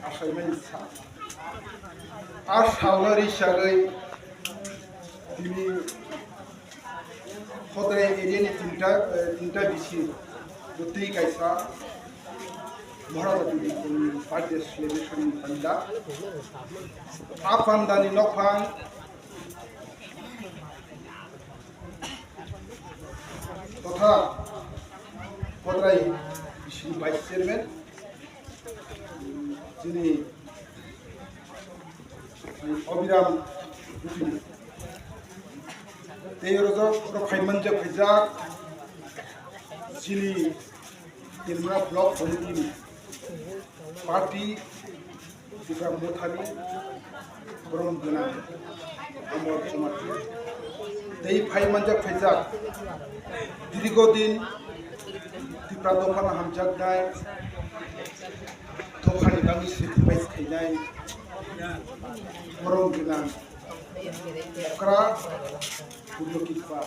assignment sa ar salary sagai dini khodre area ni tinta bisi butei kaisa Maharajati birthday celebration panda apandani nokphang তথা কদরাই বিশিষ্ট vice chairman যিনি অবিরাম তেরোজক ফাইমানজা ফাইজাক যিনি তিনমুরা block committee party যেটা মোথালি গরম গোনা আমার সমাজে এই ফাইমানজা ফাইজাক দীর্ঘদিন ত্রিপুরা দফানা হামজাকনাय दखानि गामि सेक्रिफाइस खालामनाय गरम गोनां अक्रा उद्योगिकफा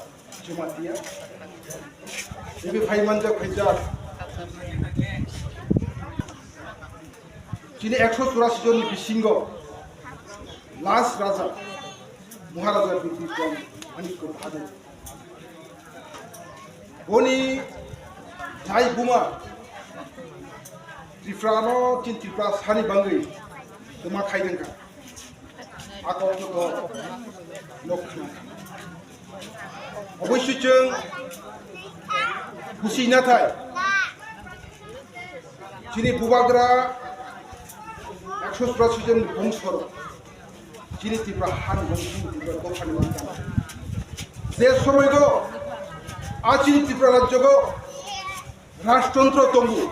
जमातिया नैबे फाइमानजा फाइजाक दिनै 184 जननि बिसिंग' लास्ट राजा महाराजा बिक्रम मानिक बहादुर बनि जाय बुमा त्रिपुरानो तीन त्रिपुरा सानि बांगै दमा खायदोंखा आकर्षक लक्षण अबश्य जों खुसि नाथाय दिनै बुबाग्रा 184 जन बंशर दिनै त्रिपुरा हानि बंश त्रिपुरा दफानि बांगा जे समयगो आजिनि त्रिपुरा राज्यगो राजतंत्र दंगु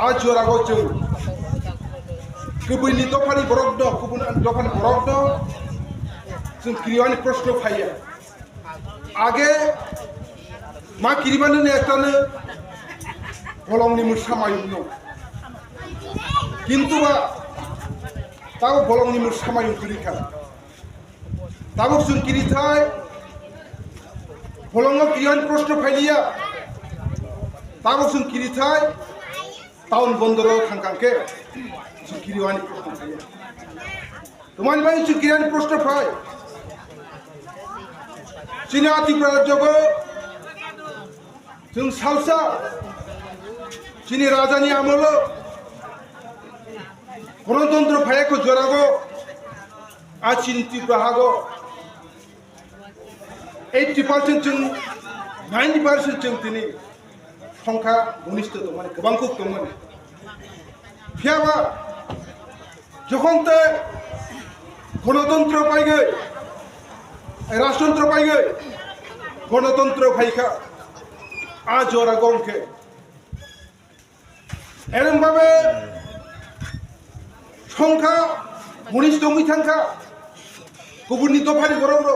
आज जरागो जों गुबुननि दफानि बरफ दं गुबुन दफानि बरफ दं जों किरिवानि प्रश्न फायो आगे मा किरिबानो एकटानो बलंनि मुसामायुं दं किन्तु बा ताबो बलंनि मुसामायुं किरिखा ताबो जों किरिथाय बलंआव किरिवानि प्रश्न फायलिया ताबो जों किरिथाय टाउन बंदरो थांखांखे किरिवानि प्रश्न फायो तुम्हारी बाई किरिवानि प्रश्न फाय चीना त्रिपुरा राज्यको जों सालसा चीनी राजानि आमोल गणतंत्र फायको जरागो आ चीनी त्रिपुरा हागो 80% जों 90% जों दिनै संख्या घनिष्ठ दं माने गोबां खुब दंमोन फियाबा जखनते गणतंत्र पाइगै राजतंत्र पाइगै गणतंत्र फाइखा आ जरा गंखे एरमबाबे संख्या घनिष्ठ दंमै थांखा गुबुननि दफानि बरफ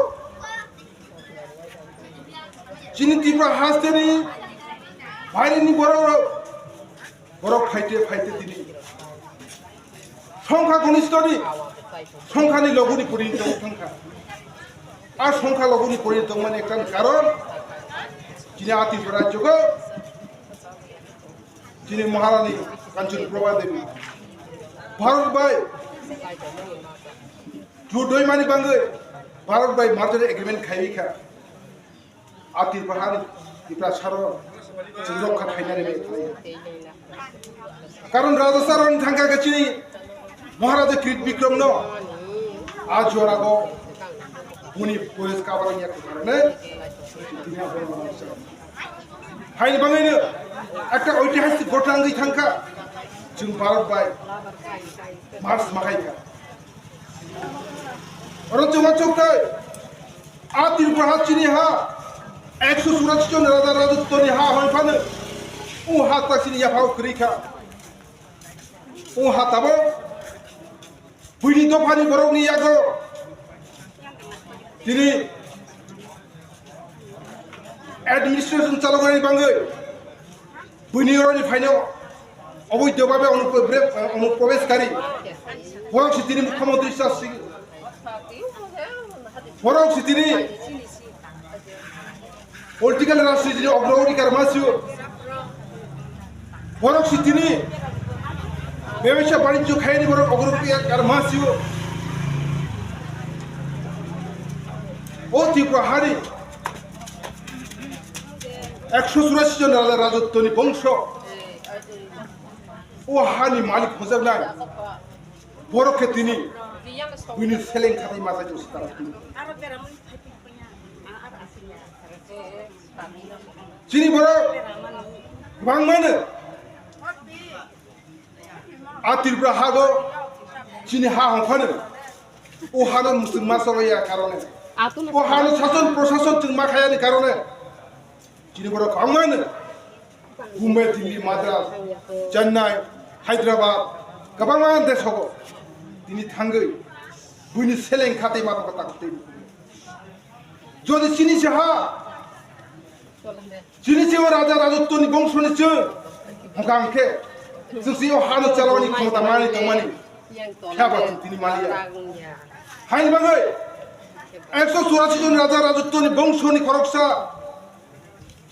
दिनै त्रिपुरा हास्टेनि बायरेनि बरफ फाइटे फाइटे दिनै संख्या घनिष्ठनि संख्यानि लघुनि परिणत संख्या आ संख्या लघुनि परिणत माने एकटा कारण दिनै आ त्रिपुरा राज्यको दिनै महारानी कांचन प्रभा देवी भारत बाय जुदयमानि बांगै भारत बाय मार्जार एग्रीमेंट खायैखा आ त्रिपुरा सार जों रक्षा खालामनानै कारण राजा सारन थांखा गचिनि महाराजा कृत विक्रम न आज जरागो मुनि पुलिस काबारनिया कारणे फाइन बाङैनो একটা ঐতিহাসিক ঘটনাঙ্গै थांखा जों भारत बाय मार्च माहायखा अरजमा चौकाय आ त्रिपुरा हाचिनि हा 184 जन राजा राजत्वनि हा हयफानो उ हा तासिनि याफाव खरिखा उ हा ताबो बुइनि दफानि बरफनि यागो दिनै एडमिनिस्ट्रेशन चालुनायनि बांगै बुइनि रनि फाइनाव अबैधभावे अनुप्रवेशकारी बरक सिटिनि मुख्यमंत्री शास्त्री बरक सिटिनि पलिटिकल राजनीतिनि अग्रगति मानसिफोर बरक सिटिनि ব্যবসা বাণিজ্য খাইনি বড় অগ্রগতি আর মাসিও ও ত্রিপুরা হারি 184 জন রাজত্বনি বংশ ও হানি মালিক হজাবলাই বড়কে তিনি বিনি সেলেং খাতাই মাথায় তারা চিনি বড় বাংমানে ত্রিপুরা হাগো চিনি হা হংখানো ও হানো মুসলমান সবাইয়া কারণে ও হানো শাসন প্রশাসন जों মাখায়ানি কারণে চিনি বড় বাংমানে मुंबई दिल्ली माद्रास चेन्नई हायद्राबाद गोबां देशाव दिनै थांगै बुनि सेलें खाते माथाखौ ताकते যদি চিনিছে হা চিনিছে রাজা রাজত্বনি বংশনিছে হকাংকে जोंसियाव हानो चालावनि ক্ষমতা মানি তমানি খাবাতি তিনি মালিয়া হাই বাঙাই 184 জন রাজা রাজত্বনি বংশনি খরকসা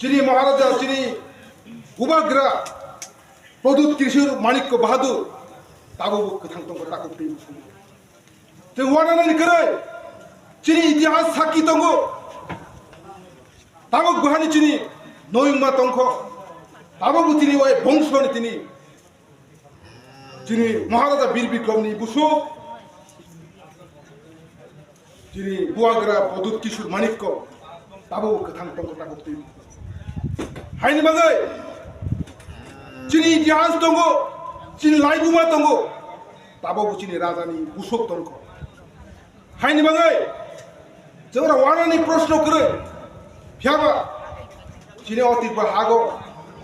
চিনি মহারাজা চিনি বুবাগ্রা প্রদূত কৃষির মানিক্য বাহাদুর তাবো গোথাং দङ ताको प्रेम जों वानानानि करे चिनि इतिहास साखि दङ ताबो गुहानि चिनि नयमा दंख ताबो तिनि ओइ बंशनि तिनि चिनि महाराजा वीर विक्रमनि बुसु चिनि बुवाग्रा प्रदूत किशोर मानिक्य ताबो गोथां दङ ताको प्रेम हायनि बागै चिनि इतिहास दङ चिनि लाइबुमा दङ ताबो चिनि राजानि बुसुक दङ हायनि बागै जोंरा वानानि प्रश्न करे फियाबा चिनि अतिबा हागो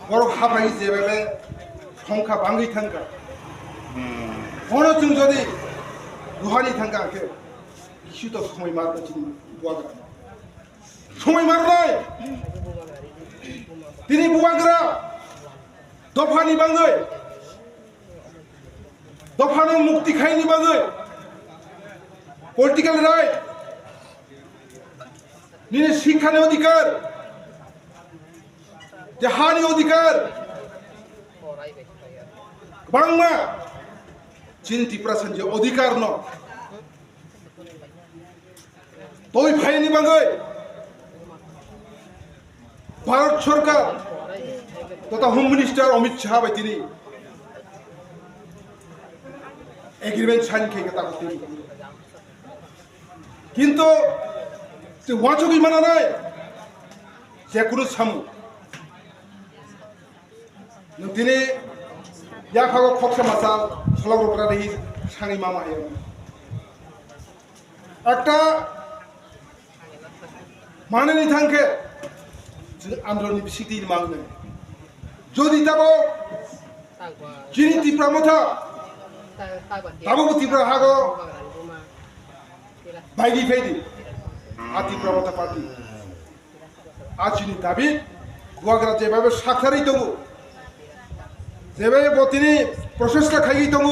बर हाबाय जेबे संखा बांगै थांगा हनो जों जदि गुहानि थांगा के इसे तो समय मारना चिनि बुवाग्रा समय मारनाय तिनि बुवाग्रा दफानि बाङै दफानो मुक्ति खायनि बाङै पलिटिकल राइट निनि शिक्षानि अधिकार देहानि अधिकार बांमा चिनि त्रिपुरा सानजे अधिकार न तय फायनि बाङै भारत सरकार तथा होम मिनिस्टर अमित शाह बायदिनि एग्रीमेंट साइन खेगे ताको किन्तु जों वाचगै मानानाय जेकुनु सामु नों दिनै याखागो खक्सा मासाल सलाग्रग्रा रही सांगै मामा हायो একটা माननि थांखे जों आन्दोलननि बिसिति मांनो যদি তাবো চিনি ত্রিপুরা মথা তাবো ত্রিপুরা হাগো বাইদি ফাইদি ত্রিপুরা মথা পার্টি চিনি দাবি গুয়াগ্রা যেভাবে সাক্ষারই দङ যেভাবে তিনি প্রসেসটা খাইयै দङ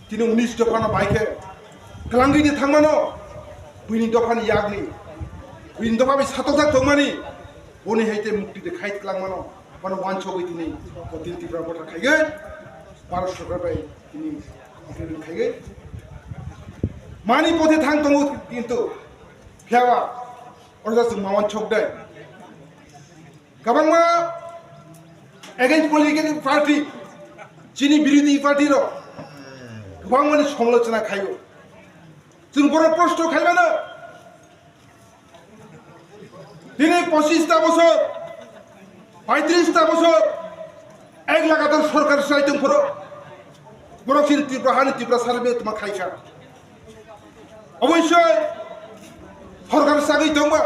তিনি 19 দফানো বাইকে গ্लांगैनि थांमानो बुइनि दफानि यागनि बुइनि दफानि सातजा दंमानि बनि हायते मुक्ति देखाय ग्लांमानो मानो वानचगै दिनै दिन ত্রিপুরা भटा खाइगै भारत सरकार बाय दिनै दिनै खाइगै मानि पथे थां दङ किन्तु फियाबा अरजासुं मावान छगदाय गोबांमा एगेन्स्ट पलिटिकल पार्टी चिनि बिरोधी पार्टी र गोबां माने समालोचना खायो जों बर प्रश्न खाइबानो दिनै 25टा बছর 35টা বছর এক লাগাতার সরকার চাইতেন ফর বরফিন ত্রিপুরা ত্রিপুরা সার্ভে তোমার খাইছা অবশ্যই সরকার চাকরি দংবা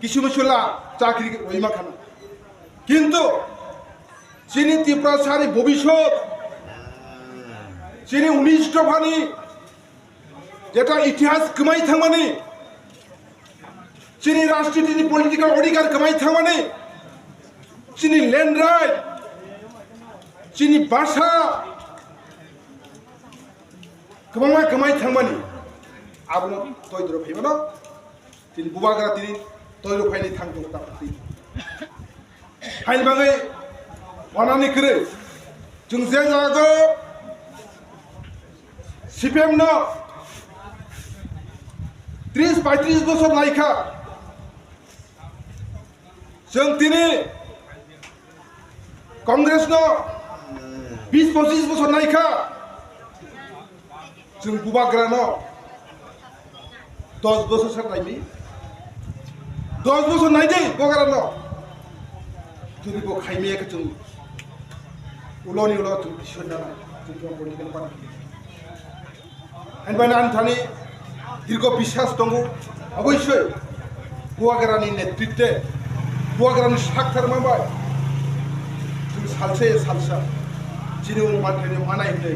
কিছু মশলা চাকরি ওইমা খানা কিন্তু চিনি ত্রিপুরা সারি ভবিষ্যৎ চিনি 19 দফানি যেটা ইতিহাস কমাই থামানি চিনি রাষ্ট্রীয় পলিটিক্যাল অধিকার কমাই থামানি চিনি ল্যান্ড রাইট চিনি ভাষা गोबां कमाई थांमानि आबुं तयद्र फैबानो दिन बुबाग्रा दिन तयद्र फैनि थांदों ताकति हाइन बाङै वानानि करे जों जे जागो সিপিএম ন 30-35 বছর নাইখা जों दिनै कंग्रेस न 20-25 বছর नायखा जों गुबाग्रा न 10 বছর सार नायनि 10 বছর नायदे बगारा न जों बो खायमेखौ जों उलनि उल जों बिसोरना जों पलिटिकल पार्टी हेनबाना आन्थानि दीर्घ বিশ্বাস दङ अबश्य गुवागरानि नेतृत्वे गुवागरानि साक्थार माबाय जों सालसे सालसा जिनि मानथायनि मानाय होनो